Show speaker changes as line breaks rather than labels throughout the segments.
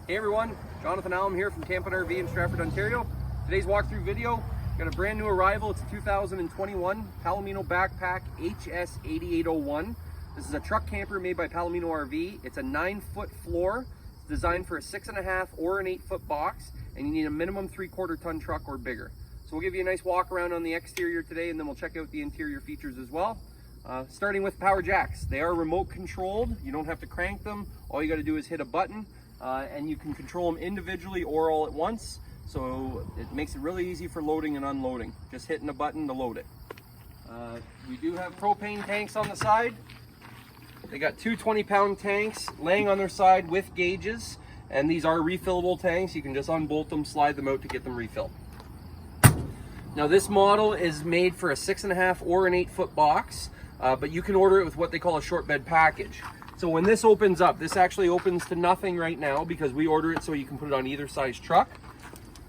Hey everyone, Jonathan Allen here from Camp RV in Stratford, Ontario. Today's walkthrough video, got a brand new arrival. It's a 2021 Palomino backpack HS8801. This is a truck camper made by Palomino RV. It's a 9-foot floor. It's designed for a 6.5 or an 8-foot box, and you need a minimum 3/4 ton truck or bigger. So we'll give you a nice walk around on the exterior today, and then we'll check out the interior features as well. Starting with power jacks. They are remote controlled. You don't have to crank them. All you got to do is hit a button, and you can control them individually or all at once. So it makes it really easy for loading and unloading. Just hitting a button to load it. We do have propane tanks on the side. They got two 20-pound tanks laying on their side with gauges, and these are refillable tanks. You can just unbolt them, slide them out to get them refilled. Now this model is made for a 6.5 or an 8-foot box, but you can order it with what they call a short bed package. So when this opens up, this actually opens to nothing right now because we order it so you can put it on either size truck.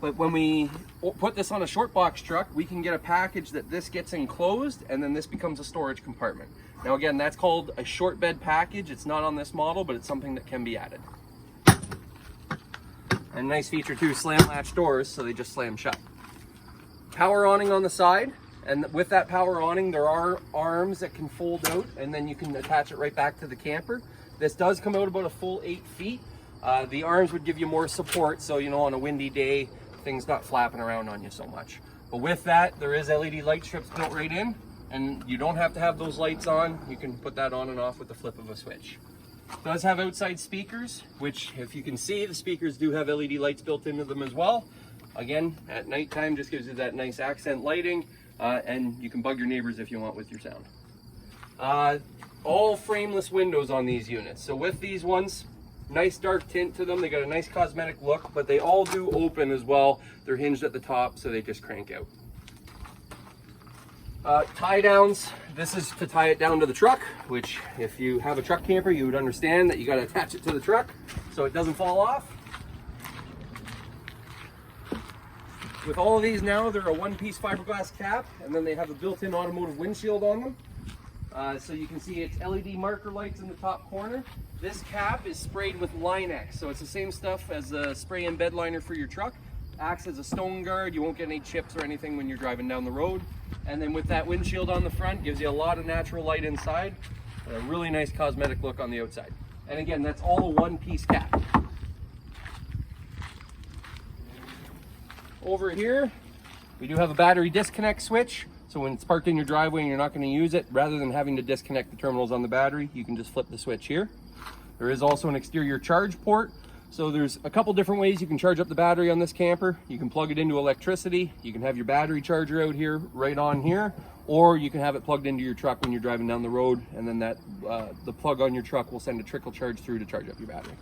But when we put this on a short box truck, we can get a package that this gets enclosed, and then this becomes a storage compartment. Now again, that's called a short bed package. It's not on this model, but it's something that can be added. And nice feature too, slam latch doors, so they just slam shut. Power awning on the side, and with that power awning there are arms that can fold out, and then you can attach it right back to the camper. This does come out about a full 8 feet. The arms would give you more support, so you know, on a windy day things not flapping around on you so much. But with that, there is LED light strips built right in, and you don't have to have those lights on. You can put that on and off with the flip of a switch. It does have outside speakers, which if you can see, the speakers do have LED lights built into them as well. Again, at nighttime, just gives you that nice accent lighting, and you can bug your neighbors if you want with your sound. All frameless windows on these units. So with these ones, nice dark tint to them. They got a nice cosmetic look, but they all do open as well. They're hinged at the top, so they just crank out. Tie downs. This is to tie it down to the truck, which if you have a truck camper, you would understand that you got to attach it to the truck so it doesn't fall off. With all of these now, they're a one-piece fiberglass cap, and then they have a built-in automotive windshield on them. So you can see it's LED marker lights in the top corner. This cap is sprayed with Line-X, so it's the same stuff as a spray-in bed liner for your truck. Acts as a stone guard. You won't get any chips or anything when you're driving down the road. And then with that windshield on the front, gives you a lot of natural light inside, and a really nice cosmetic look on the outside. And again, that's all a one-piece cap. Over here, we do have a battery disconnect switch. So when it's parked in your driveway and you're not going to use it, rather than having to disconnect the terminals on the battery, you can just flip the switch here. There is also an exterior charge port. So there's a couple different ways you can charge up the battery on this camper. You can plug it into electricity. You can have your battery charger out here, right on here, or you can have it plugged into your truck when you're driving down the road, and then that the plug on your truck will send a trickle charge through to charge up your battery.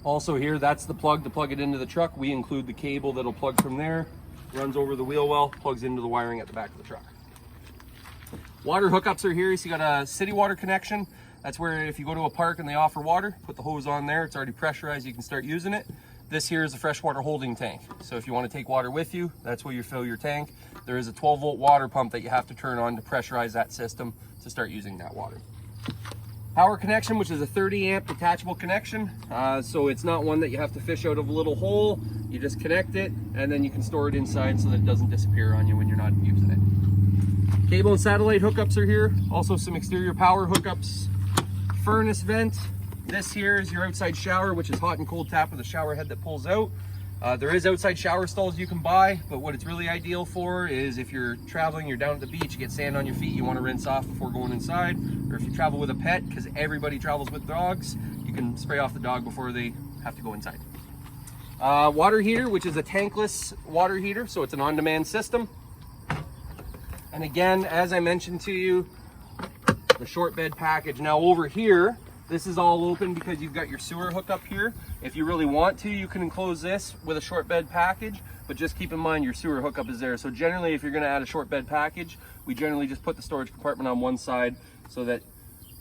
Also here, that's the plug to plug it into the truck. We include the cable that'll plug from there, runs over the wheel well, plugs into the wiring at the back of the truck. Water hookups are here. So you got a city water connection. That's where if you go to a park and they offer water, put the hose on there. It's already pressurized. You can start using it. This here is a freshwater holding tank. So if you want to take water with you, that's where you fill your tank. There is a 12-volt water pump that you have to turn on to pressurize that system to start using that water. Power connection, which is a 30-amp detachable connection. So it's not one that you have to fish out of a little hole. You just connect it, and then you can store it inside so that it doesn't disappear on you when you're not using it. Cable and satellite hookups are here. Also some exterior power hookups. Furnace vent. This here is your outside shower, which is hot and cold tap with a shower head that pulls out. There is outside shower stalls you can buy, but what it's really ideal for is if you're traveling, you're down at the beach, you get sand on your feet, you want to rinse off before going inside, or if you travel with a pet, because everybody travels with dogs, you can spray off the dog before they have to go inside. Water heater, which is a tankless water heater, so it's an on-demand system. And again, as I mentioned to you, the short bed package. Now over here, this is all open because you've got your sewer hookup here. If you really want to, you can enclose this with a short bed package, but just keep in mind your sewer hookup is there. So generally, if you're going to add a short bed package, we generally just put the storage compartment on one side so that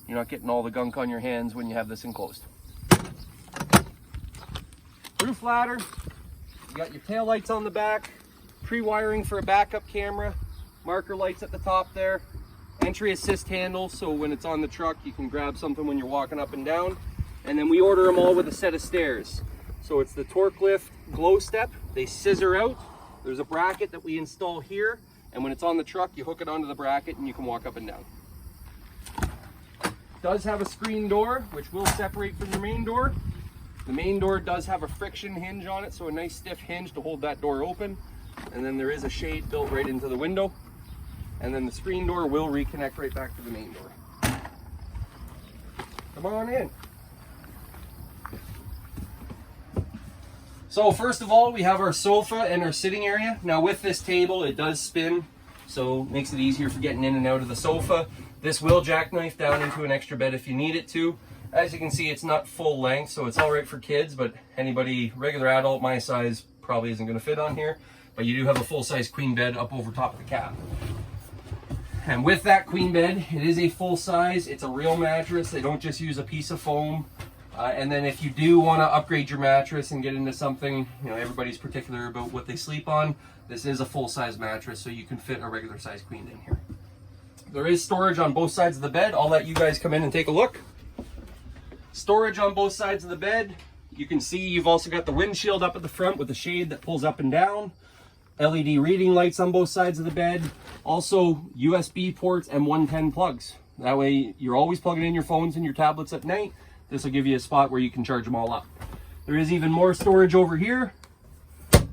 you're not getting all the gunk on your hands when you have this enclosed. Roof ladder, you got your tail lights on the back, pre-wiring for a backup camera, marker lights at the top there, entry assist handle, so when it's on the truck you can grab something when you're walking up and down. And then we order them all with a set of stairs. So it's the torque lift glow step. They scissor out. There's a bracket that we install here. And when it's on the truck, you hook it onto the bracket and you can walk up and down. Does have a screen door, which will separate from the main door. The main door does have a friction hinge on it, so a nice stiff hinge to hold that door open. And then there is a shade built right into the window. And then the screen door will reconnect right back to the main door. Come on in. So first of all, we have our sofa and our sitting area. Now with this table, it does spin, so makes it easier for getting in and out of the sofa. This will jackknife down into an extra bed if you need it to. As you can see, it's not full length, so it's all right for kids, but anybody, regular adult my size, probably isn't going to fit on here. But you do have a full-size queen bed up over top of the cab. And with that queen bed, it is a full size. It's a real mattress. They don't just use a piece of foam. And then if you do want to upgrade your mattress and get into something, you know, everybody's particular about what they sleep on. This is a full-size mattress, so you can fit a regular size queen in here. There is storage on both sides of the bed. I'll let you guys come in and take a look. Storage on both sides of the bed. You can see you've also got the windshield up at the front with the shade that pulls up and down. LED reading lights on both sides of the bed. Also USB ports and 110 plugs. That way you're always plugging in your phones and your tablets at night. This will give you a spot where you can charge them all up. There is even more storage over here.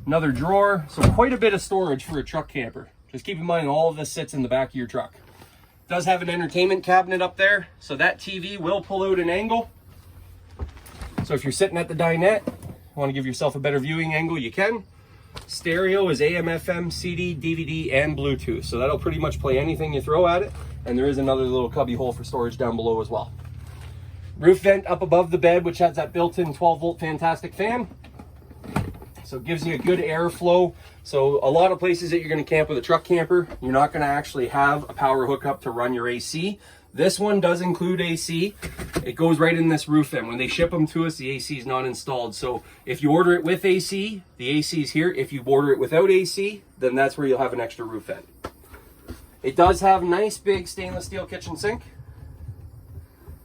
Another drawer. So quite a bit of storage for a truck camper. Just keep in mind all of this sits in the back of your truck. It does have an entertainment cabinet up there. So that TV will pull out an angle. So if you're sitting at the dinette, want to give yourself a better viewing angle, you can. Stereo is AM, FM, CD, DVD, and Bluetooth. So that'll pretty much play anything you throw at it. And there is another little cubby hole for storage down below as well. Roof vent up above the bed, which has that built-in 12-volt fantastic fan. So it gives you a good airflow. So a lot of places that you're going to camp with a truck camper, you're not going to actually have a power hookup to run your AC. This one does include AC. It goes right in this roof vent. When they ship them to us, the AC is not installed. So if you order it with AC, the AC is here. If you order it without AC, then that's where you'll have an extra roof vent. It does have nice big stainless steel kitchen sink.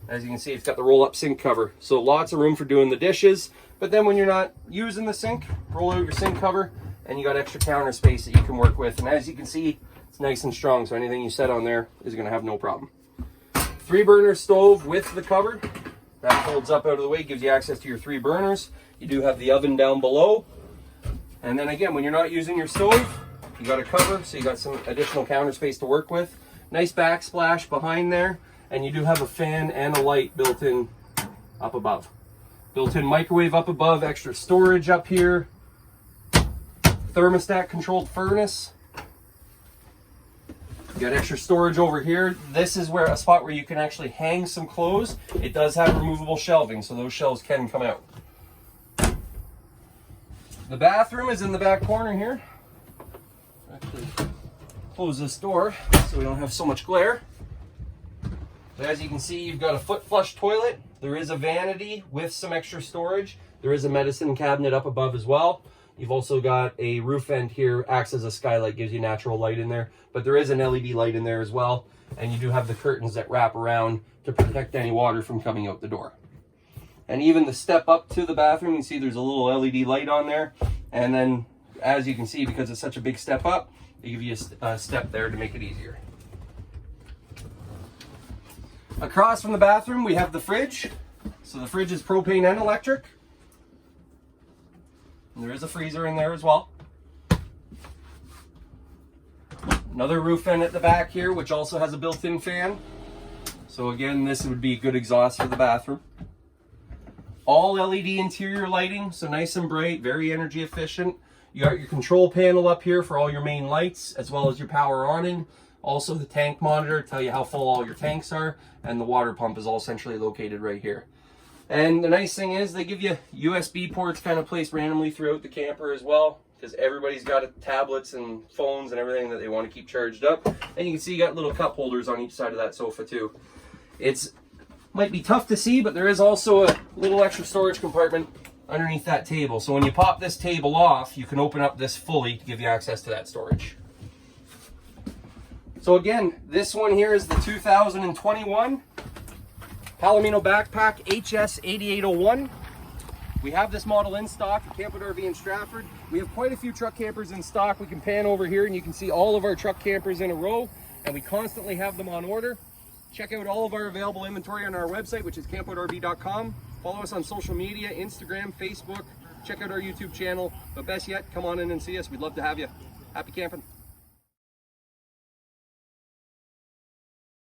As you can see, it's got the roll-up sink cover. So lots of room for doing the dishes. But then when you're not using the sink, roll out your sink cover and you got extra counter space that you can work with. And as you can see, it's nice and strong. So anything you set on there is going to have no problem. 3-burner stove with the cover. That folds up out of the way, gives you access to your 3 burners. You do have the oven down below. And then again, when you're not using your stove, you got a cover, so you got some additional counter space to work with. Nice backsplash behind there. And you do have a fan and a light built in up above. Built-in microwave up above, extra storage up here. Thermostat controlled furnace. You got extra storage over here. This is where a spot where you can actually hang some clothes. It does have removable shelving, so those shelves can come out. The bathroom is in the back corner here. Actually, close this door so we don't have so much glare. But as you can see, you've got a foot flush toilet. There is a vanity with some extra storage. There is a medicine cabinet up above as well. You've also got a roof vent here, acts as a skylight, gives you natural light in there. But there is an LED light in there as well. And you do have the curtains that wrap around to protect any water from coming out the door. And even the step up to the bathroom, you can see there's a little LED light on there. And then, as you can see, because it's such a big step up, they give you a step there to make it easier. Across from the bathroom, we have the fridge. So the fridge is propane and electric. And there is a freezer in there as well. Another roof vent at the back here, which also has a built-in fan. So again, this would be good exhaust for the bathroom. All LED interior lighting, so nice and bright, very energy efficient. You got your control panel up here for all your main lights, as well as your power awning. Also the tank monitor, tell you how full all your tanks are, and the water pump is all centrally located right here. And the nice thing is they give you USB ports kind of placed randomly throughout the camper as well, because everybody's got tablets and phones and everything that they want to keep charged up. And you can see you got little cup holders on each side of that sofa too. It's might be tough to see, but there is also a little extra storage compartment underneath that table. So when you pop this table off, you can open up this fully to give you access to that storage. So again, this one here is the 2021 Palomino backpack, HS8801. We have this model in stock at Camp Out RV in Stratford. We have quite a few truck campers in stock. We can pan over here and you can see all of our truck campers in a row, and we constantly have them on order. Check out all of our available inventory on our website, which is campoutrv.com. Follow us on social media, Instagram, Facebook. Check out our YouTube channel. But best yet, come on in and see us. We'd love to have you. Happy camping.